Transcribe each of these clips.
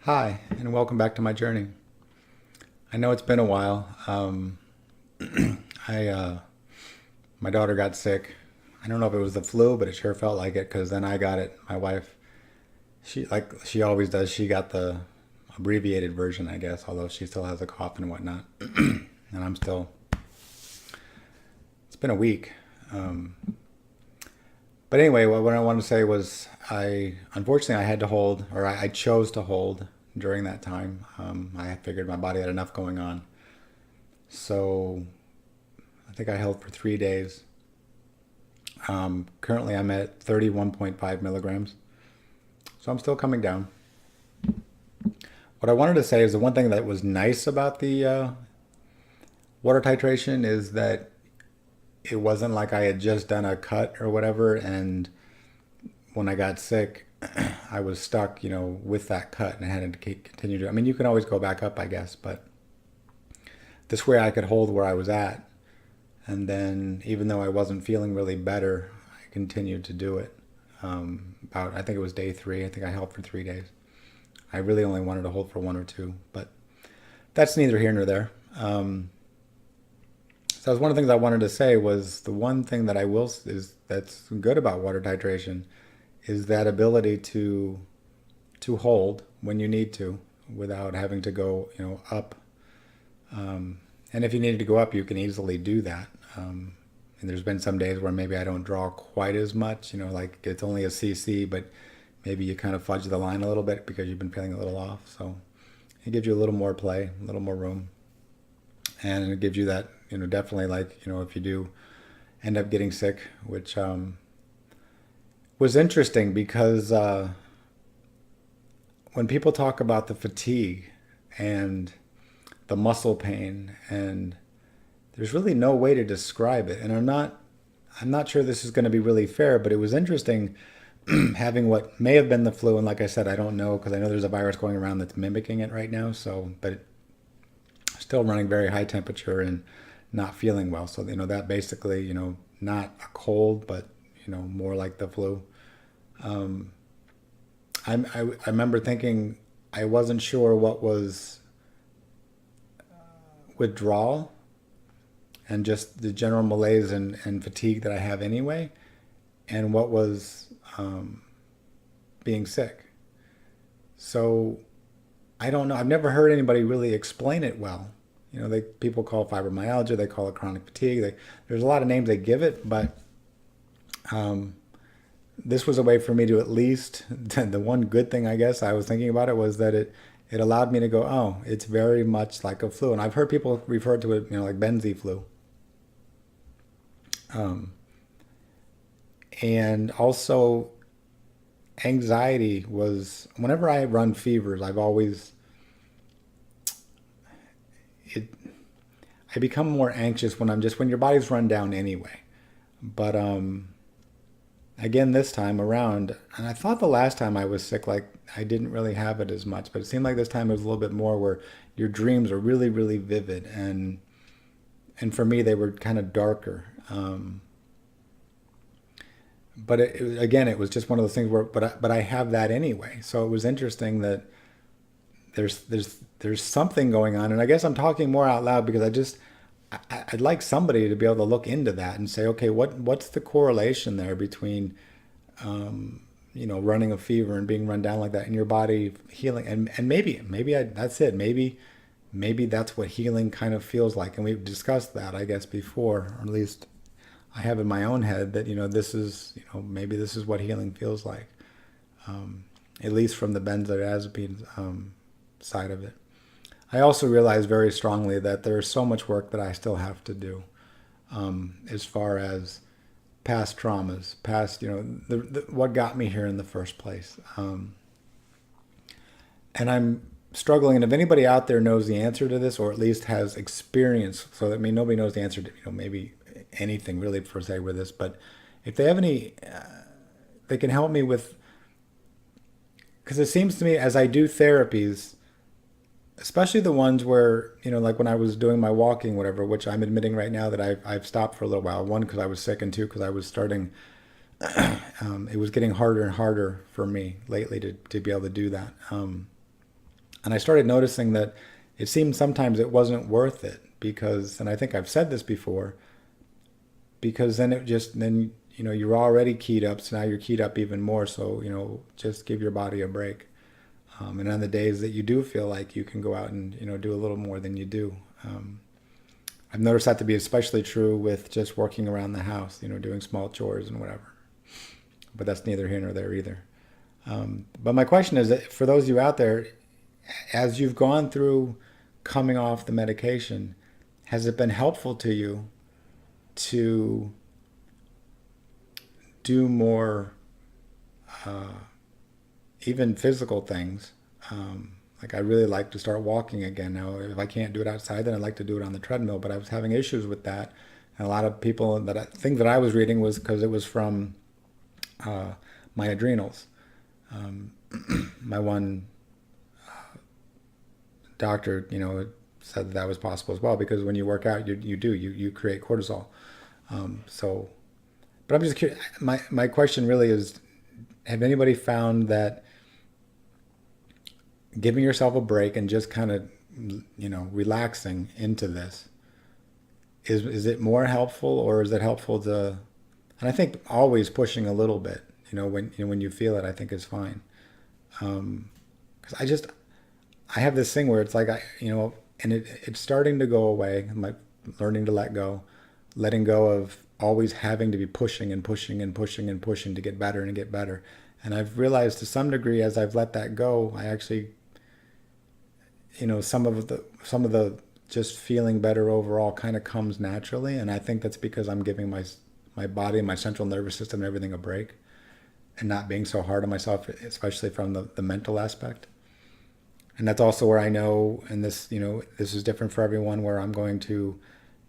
Hi, and welcome back to my journey. I know it's been a while. I My daughter got sick. I don't know if it was the flu, but it sure felt like it because then I got it. My wife, she always does. She got the abbreviated version, I guess, although she still has a cough and whatnot. And I'm still. It's been a week. But anyway, what I wanted to say was unfortunately I had to hold, or I chose to hold during that time. I figured my body had enough going on. So I think I held for 3 days. Currently I'm at 31.5 milligrams. So I'm still coming down. What I wanted to say is the one thing that was nice about the water titration is that it wasn't like I had just done a cut or whatever, and when I got sick, I was stuck, with that cut and I had to continue to. I mean, you can always go back up, I guess, but this way I could hold where I was at, and then even though I wasn't feeling really better, I continued to do it. I think it was day 3. I think I held for 3 days. I really only wanted to hold for 1 or 2, but that's neither here nor there. So that's one of the things I wanted to say was the one thing that I will is that's good about water titration is that ability to hold when you need to without having to go up. And if you needed to go up, you can easily do that. And there's been some days where maybe I don't draw quite as much, like it's only a cc, but maybe you kind of fudge the line a little bit because you've been feeling a little off. So it gives you a little more play, a little more room. And it gives you that, definitely if you do end up getting sick, which was interesting because when people talk about the fatigue and the muscle pain, and there's really no way to describe it. And I'm not sure this is going to be really fair, but it was interesting having what may have been the flu. And like I said, I don't know because I know there's a virus going around that's mimicking it right now. So, but still running very high temperature and not feeling well. So, that basically, not a cold, but, more like the flu. I remember thinking I wasn't sure what was withdrawal and just the general malaise and fatigue that I have anyway, and what was being sick. So I don't know. I've never heard anybody really explain it well. People call it fibromyalgia, they call it chronic fatigue. There's a lot of names they give it, but this was a way for me to at least, the one good thing I guess I was thinking about it was that it allowed me to go, oh, it's very much like a flu. And I've heard people refer to it, like Benzo flu. And also anxiety was, whenever I run fevers, I become more anxious when your body's run down anyway. But again, this time around, and I thought the last time I was sick, like I didn't really have it as much, but it seemed like this time it was a little bit more where your dreams are really, really vivid, and for me they were kind of darker. But again, it was just one of those things where, but I have that anyway. So it was interesting that there's something going on, and I guess I'm talking more out loud because I'd like somebody to be able to look into that and say, okay, what's the correlation there between running a fever and being run down like that, and your body healing, and maybe that's it. Maybe that's what healing kind of feels like, and we've discussed that, I guess, before, or at least I have in my own head that this is maybe this is what healing feels like, at least from the benzodiazepines side of it. I also realize very strongly that there's so much work that I still have to do, as far as past traumas, past what got me here in the first place, and I'm struggling. And if anybody out there knows the answer to this, or at least has experience, so that nobody knows the answer to maybe anything really per se with this, but if they have any, they can help me with, because it seems to me as I do therapies, especially the ones where, like when I was doing my walking, whatever, which I'm admitting right now that I've stopped for a little while. One, because I was sick, and two, because I was starting, it was getting harder and harder for me lately to be able to do that. And I started noticing that it seemed sometimes it wasn't worth it because, and I think I've said this before, because then you're already keyed up, so now you're keyed up even more. So just give your body a break. And on the days that you do feel like you can go out and do a little more than you do. I've noticed that to be especially true with just working around the house, doing small chores and whatever. But that's neither here nor there either. But my question is that for those of you out there, as you've gone through coming off the medication, has it been helpful to you to do more even physical things? Like I really like to start walking again now. If I can't do it outside, then I'd like to do it on the treadmill. But I was having issues with that, and a lot of people things that I was reading was because it was from my adrenals. My one doctor, said that was possible as well because when you work out, you create cortisol. But I'm just curious. My question really is: have anybody found that giving yourself a break and just kind of, relaxing into this, is it more helpful, or is it helpful to? And I think always pushing a little bit, when you feel it, I think is fine. Because I have this thing where it's like and it's starting to go away. I'm like learning to letting go of always having to be pushing and pushing and pushing and pushing to get better and get better. And I've realized to some degree as I've let that go, I actually, some of the just feeling better overall kind of comes naturally. And I think that's because I'm giving my body and my central nervous system and everything a break and not being so hard on myself, especially from the mental aspect. And that's also where I know, and this is different for everyone, where I'm going to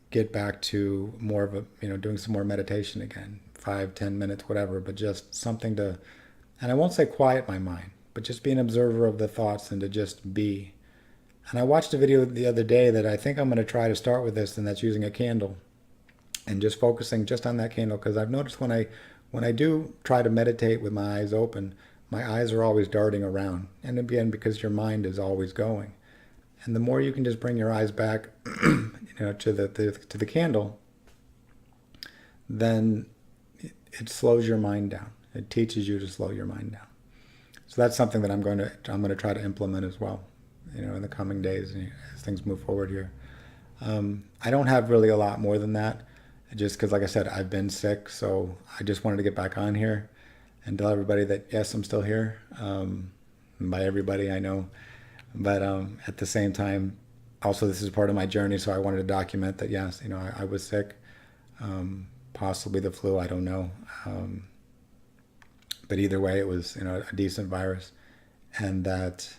get back to more of a, doing some more meditation again, 5-10 minutes, whatever, but just something to, and I won't say quiet my mind, but just be an observer of the thoughts and to just be. And I watched a video the other day that I think I'm going to try to start with this, and that's using a candle and just focusing just on that candle. Because I've noticed when I do try to meditate with my eyes open, my eyes are always darting around. And again, because your mind is always going. And the more you can just bring your eyes back, to the candle, then it slows your mind down. It teaches you to slow your mind down. So that's something that I'm going to try to implement as well, in the coming days as things move forward here. I don't have really a lot more than that, just because, like I said, I've been sick. So I just wanted to get back on here and tell everybody that yes, I'm still here. By everybody I know. But at the same time, also this is part of my journey, so I wanted to document that yes, I was sick, possibly the flu, I don't know. But either way, it was a decent virus, and that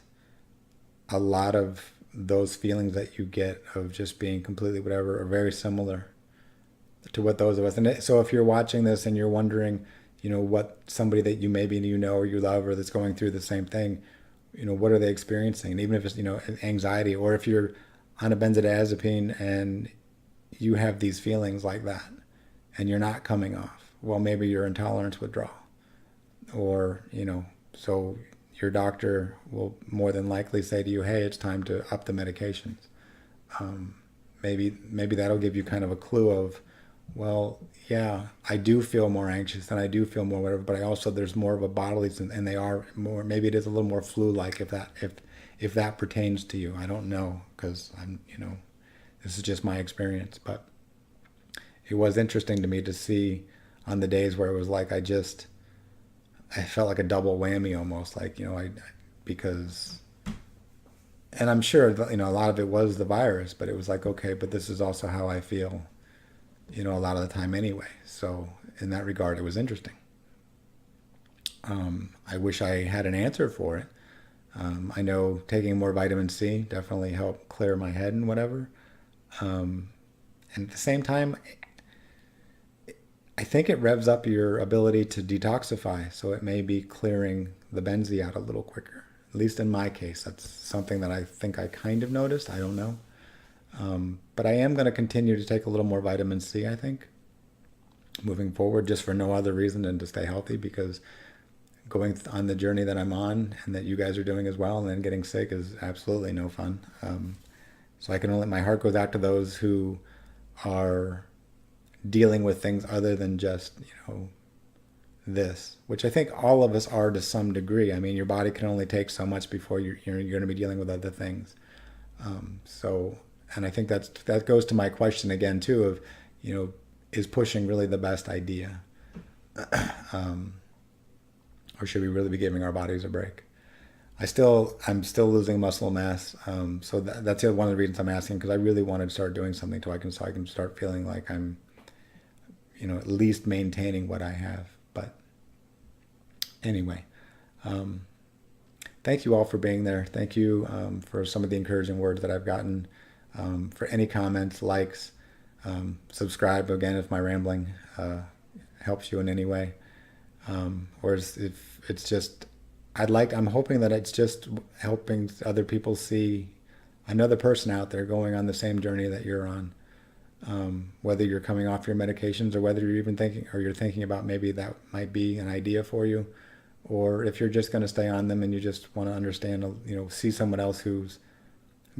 a lot of those feelings that you get of just being completely whatever are very similar to what those of us. And so if you're watching this and you're wondering, what somebody that you maybe or you love or that's going through the same thing, what are they experiencing? And even if it's, anxiety, or if you're on a benzodiazepine and you have these feelings like that and you're not coming off, well, maybe you're intolerance withdrawal, or, so your doctor will more than likely say to you, hey, it's time to up the medications. Maybe that'll give you kind of a clue of, well, yeah, I do feel more anxious and I do feel more whatever, but I also, there's more of a bodily, and they are more, maybe it is a little more flu-like if that pertains to you. I don't know, because I'm, this is just my experience, but it was interesting to me to see on the days where it was like, I felt like a double whammy almost, like, because, and I'm sure that, a lot of it was the virus, but it was like, okay, but this is also how I feel, a lot of the time anyway. So in that regard, it was interesting. I wish I had an answer for it. I know taking more vitamin C definitely helped clear my head and whatever. And at the same time, I think it revs up your ability to detoxify. So it may be clearing the benzie out a little quicker. At least in my case, that's something that I think I kind of noticed. I don't know. But I am going to continue to take a little more vitamin C, I think, moving forward, just for no other reason than to stay healthy, because on the journey that I'm on and that you guys are doing as well, and then getting sick is absolutely no fun. So I can only, my heart goes out to those who are dealing with things other than just, this, which I think all of us are to some degree. I mean, your body can only take so much before you're going to be dealing with other things. And I think that goes to my question again too of, is pushing really the best idea? Or should we really be giving our bodies a break? I'm still losing muscle mass. So that's one of the reasons I'm asking, because I really want to start doing something so I can start feeling like I'm, at least maintaining what I have. But anyway, thank you all for being there. Thank you for some of the encouraging words that I've gotten. For any comments, likes, subscribe again if my rambling helps you in any way. Or if it's just, I'm hoping that it's just helping other people see another person out there going on the same journey that you're on. Whether you're coming off your medications, or whether you're thinking about maybe that might be an idea for you, or if you're just going to stay on them and you just want to understand, see someone else who's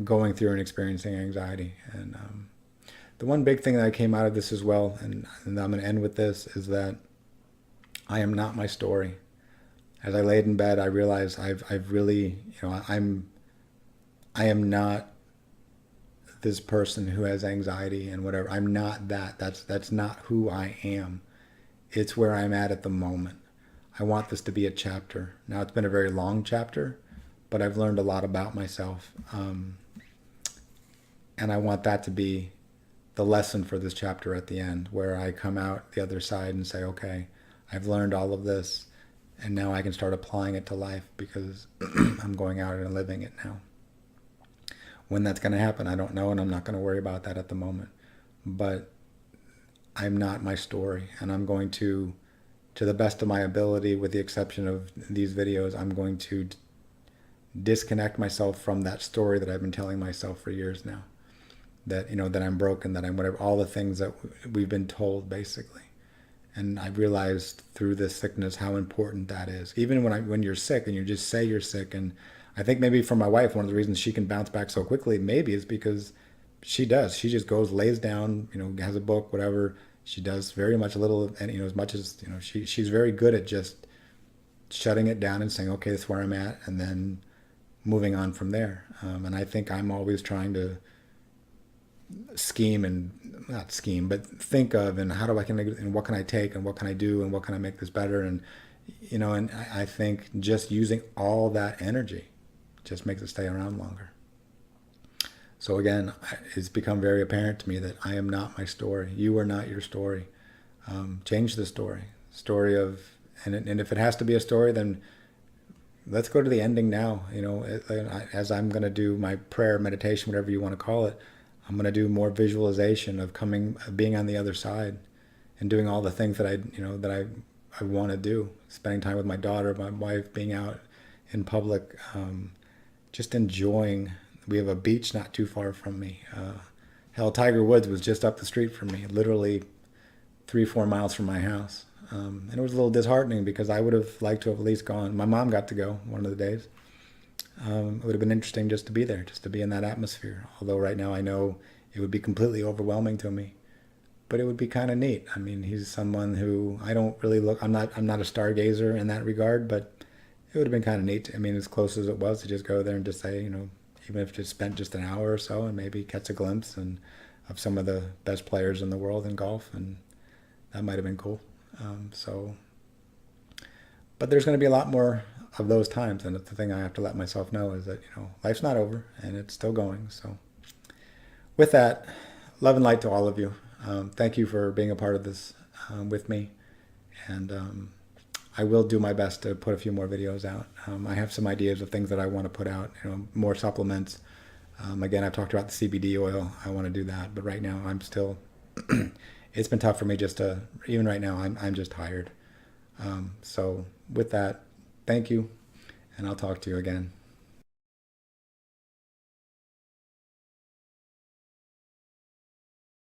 going through and experiencing anxiety. And the one big thing that I came out of this as well, and I'm going to end with this, is that I am not my story. As I laid in bed, I realized I've really, I am not this person who has anxiety and whatever. I'm not that. That's not who I am. It's where I'm at the moment. I want this to be a chapter. Now, it's been a very long chapter, but I've learned a lot about myself. And I want that to be the lesson for this chapter at the end, where I come out the other side and say, okay, I've learned all of this, and now I can start applying it to life because I'm going out and living it now. When that's going to happen, I don't know, and I'm not going to worry about that at the moment. But I'm not my story, and I'm going to the best of my ability, with the exception of these videos, I'm going to disconnect myself from that story that I've been telling myself for years now. That, that I'm broken, that I'm whatever, all the things that we've been told, basically. And I've realized through this sickness how important that is. Even when you're sick and you just say you're sick, and I think maybe for my wife, one of the reasons she can bounce back so quickly maybe is because she does. She just goes, lays down, has a book, whatever. She does very much and as much as, she's very good at just shutting it down and saying, okay, that's where I'm at, and then moving on from there. And I think I'm always trying to not scheme, but think of, and and what can I take, and what can I do, and what can I make this better, and and I think just using all that energy just makes it stay around longer. So again, it's become very apparent to me that I am not my story. You are not your story. Change the story of, and if it has to be a story, then let's go to the ending now. As I'm going to do my prayer, meditation, whatever you want to call it, I'm going to do more visualization of being on the other side, and doing all the things that I want to do. Spending time with my daughter, my wife, being out in public, just enjoying. We have a beach not too far from me. Hell, Tiger Woods was just up the street from me, literally 3-4 miles from my house. And it was a little disheartening because I would have liked to have at least gone. My mom got to go one of the days. It would have been interesting just to be there, just to be in that atmosphere. Although right now I know it would be completely overwhelming to me, but it would be kind of neat. I mean, he's someone who I don't really I'm not a stargazer in that regard, but it would have been kind of neat. I mean, as close as it was to just go there and just say, even if just spent just an hour or so and maybe catch a glimpse of some of the best players in the world in golf, and that might have been cool. But there's going to be a lot more of those times, and the thing I have to let myself know is that life's not over and it's still going. So with that, love and light to all of you. Thank you for being a part of this with me, and I will do my best to put a few more videos out. I have some ideas of things that I want to put out, more supplements. Again, I've talked about the CBD oil. I want to do that, but right now I'm still, it's been tough for me even right now, I'm just tired. So with that, thank you, and I'll talk to you again.